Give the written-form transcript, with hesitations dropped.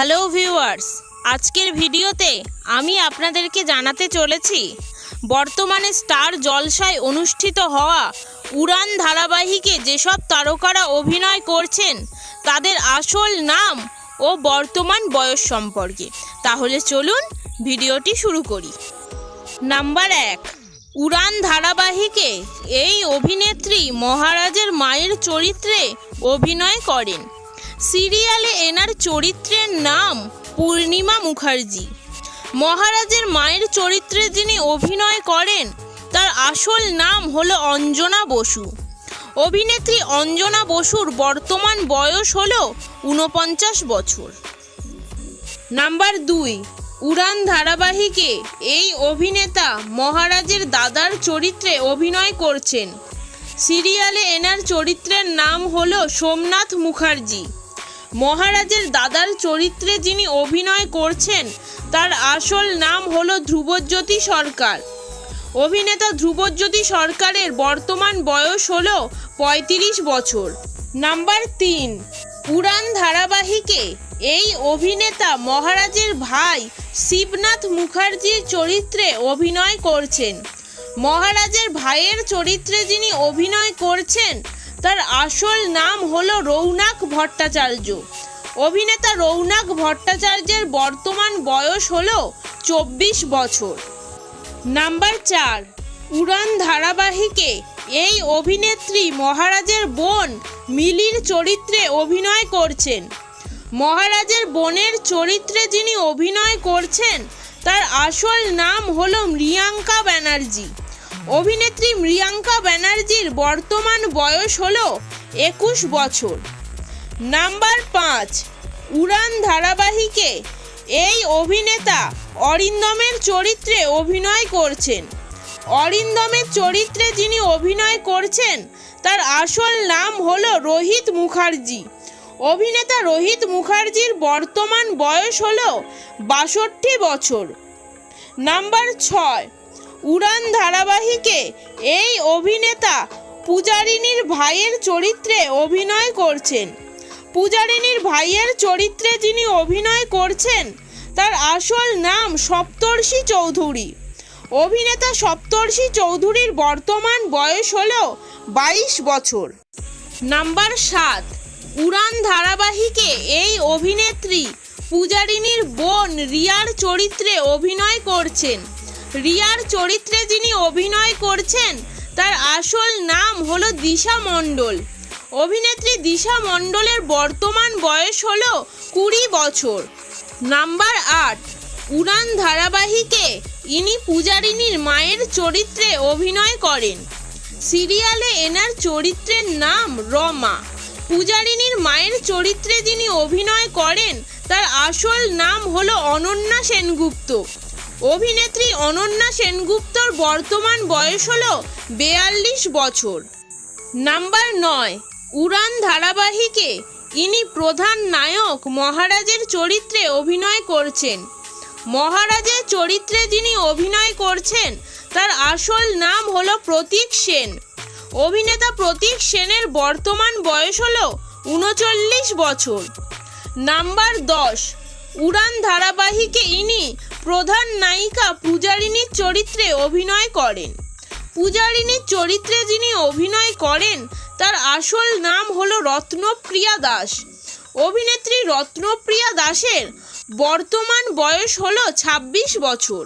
Hello viewers, আজকের ভিডিওতে আমি আপনাদেরকে জানাতে চলেছি বর্তমানে স্টার জলসায় অনুষ্ঠিত হওয়া উড়ান ধারাবাহিকে যেসব তারকারা অভিনয় করছেন তাদের আসল নাম ও বর্তমান বয়স সম্পর্কে। তাহলে চলুন ভিডিওটি শুরু করি। নাম্বার 1, উড়ান ধারাবাহিকে এই অভিনেত্রী মহারাজের মায়ের চরিত্রে অভিনয় করেন। সিরিয়ালে এনার চরিত্রের নাম পূর্ণিমা মুখার্জি। মহারাজের মায়ের চরিত্রে যিনি অভিনয় করেন তার আসল নাম হলো অঞ্জনা বসু। অভিনেত্রী অঞ্জনা বসুর বর্তমান বয়স হলো 49 বছর। নাম্বার 2, উড়ান ধারাবাহিকে এই অভিনেতা মহারাজের দাদার চরিত্রে অভিনয় করছেন। সিরিয়ালে এনার চরিত্রের নাম হলো সোমনাথ মুখার্জি। মহারাজের দাদার চরিত্রে যিনি অভিনয় করছেন তার আসল নাম হলো ধ্রুবজ্যোতি সরকার। অভিনেতা ধ্রুবজ্যোতি সরকারের বর্তমান বয়স হলো 35 বছর। নাম্বার 3, উড়ান ধারাবাহিকে এই অভিনেতা মহারাজের ভাই শিবনাথ মুখার্জির চরিত্রে অভিনয় করছেন। মহারাজের ভাইয়ের চরিত্রে যিনি অভিনয় করছেন তার আসল নাম হলো রৌনক ভট্টাচার্য। অভিনেতা রৌনক ভট্টাচার্যের বর্তমান বয়স হলো 24 বছর। নাম্বার 4, উড়ান ধারাবাহিকে এই অভিনেত্রী মহারাজের বোন মিলির চরিত্রে অভিনয় করছেন। মহারাজের বোনের চরিত্রে যিনি অভিনয় করছেন তার আসল নাম হলো মৃয়াঙ্কা ব্যানার্জি। অভিনেত্রী মৃয়াঙ্কা ব্যানার্জির বর্তমান বয়স হলো 21 বছর। নাম্বার 5, উড়ান ধারাবাহিকে এই অভিনেতা অরিন্দমের চরিত্রে অভিনয় করছেন। অরিন্দমের চরিত্রে যিনি অভিনয় করছেন তার আসল নাম হলো রোহিত মুখার্জি। অভিনেতা রোহিত মুখার্জির বর্তমান বয়স হলো 62 বছর। নাম্বার 6, উড়ান ধারাবাহিকে এই অভিনেতা পূজারিনীর ভাইয়ের চরিত্রে অভিনয় করছেন। পূজারিনীর ভাইয়ের চরিত্রে যিনি অভিনয় করছেন তার আসল নাম সপ্তর্ষি চৌধুরী। অভিনেতা সপ্তর্ষি চৌধুরীর বর্তমান বয়স হলো 22 বছর। নাম্বার 7, উড়ান ধারাবাহিকে এই অভিনেত্রী পূজারিনীর বোন রিয়ার চরিত্রে অভিনয় করছেন। রিয়ার চরিত্রে যিনি অভিনয় করছেন তার আসল নাম হলো দিশা মণ্ডল। অভিনেত্রী দিশা মণ্ডলের বর্তমান বয়স হলো 20 বছর। নাম্বার 8, উড়ান ধারাবাহিকে ইনি পূজারিনীর মায়ের চরিত্রে অভিনয় করেন। সিরিয়ালে এনার চরিত্রের নাম রমা। পূজারিনীর মায়ের চরিত্রে যিনি অভিনয় করেন তার আসল নাম হলো অনন্যা সেনগুপ্ত। অভিনেত্রী অনন্যা সেনগুপ্তর বর্তমান বয়স হলো 42 বছর। নাম্বার 9, উড়ান ধারাবাহিকে ইনি প্রধান নায়ক মহারাজের চরিত্রে অভিনয় করছেন। মহারাজের চরিত্রে যিনি অভিনয় করছেন তার আসল নাম হলো প্রতীক সেন। অভিনেতা প্রতীক সেনের বর্তমান বয়স হলো 39 বছর। নাম্বার 10, উড়ান ধারাবাহিকে ইনি প্রধান নায়িকা পূজারিনীর চরিত্রে অভিনয় করেন। পূজারিনীর চরিত্রে যিনি অভিনয় করেন তার আসল নাম হলো রত্নপ্রিয়া দাস। অভিনেত্রী রত্নপ্রিয়া দাসের বর্তমান বয়স হলো 26 বছর।